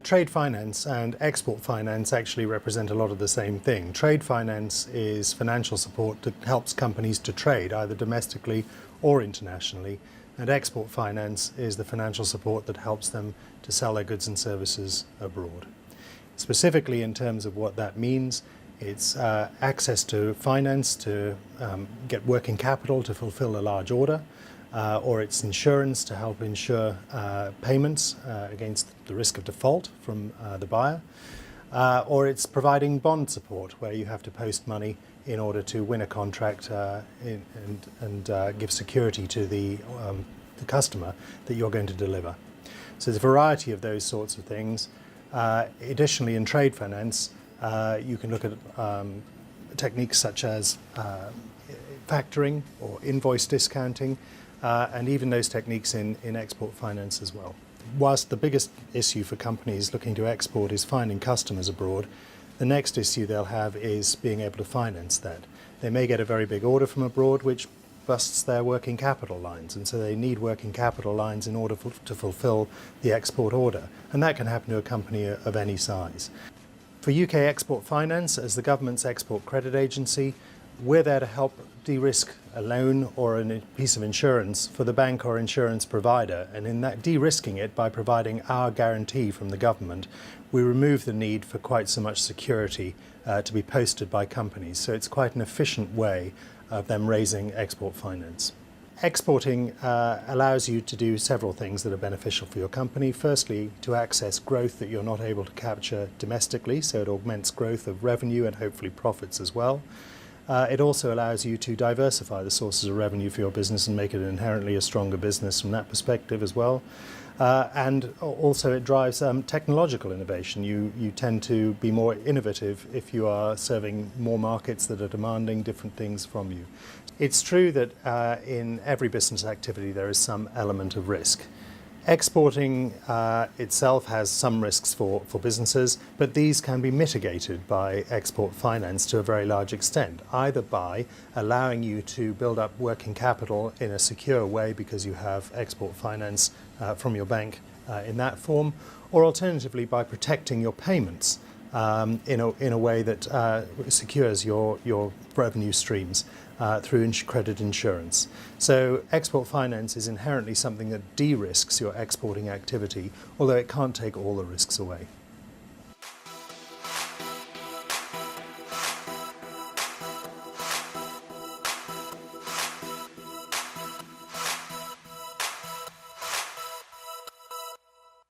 Trade finance and export finance actually represent a lot of the same thing. Trade finance is financial support that helps companies to trade either domestically or internationally, and export finance is the financial support that helps them to sell their goods and services abroad. Specifically in terms of what that means, it's access to finance to get working capital to fulfill a large order, or it's insurance to help insure payments against the risk of default from the buyer, or it's providing bond support where you have to post money in order to win a contract and give security to the customer that you're going to deliver. So there's a variety of those sorts of things. Additionally, in trade finance, you can look at techniques such as factoring or invoice discounting, and even those techniques in export finance as well. Whilst the biggest issue for companies looking to export is finding customers abroad, the next issue they'll have is being able to finance that. They may get a very big order from abroad which busts their working capital lines, and so they need working capital lines in order to fulfill the export order, and that can happen to a company of any size. For UK Export Finance, as the government's export credit agency, we're there to help de-risk a loan or a piece of insurance for the bank or insurance provider, and in that de-risking it by providing our guarantee from the government, we remove the need for quite so much security to be posted by companies. So it's quite an efficient way of them raising export finance. Exporting allows you to do several things that are beneficial for your company. Firstly, to access growth that you're not able to capture domestically, so it augments growth of revenue and hopefully profits as well. It also allows you to diversify the sources of revenue for your business and make it inherently a stronger business from that perspective as well. And also it drives technological innovation. You tend to be more innovative if you are serving more markets that are demanding different things from you. It's true that in every business activity there is some element of risk. Exporting itself has some risks for businesses, but these can be mitigated by export finance to a very large extent, either by allowing you to build up working capital in a secure way because you have export finance from your bank in that form, or alternatively by protecting your payments in a way that secures your revenue streams through credit insurance. So export finance is inherently something that de-risks your exporting activity, although it can't take all the risks away.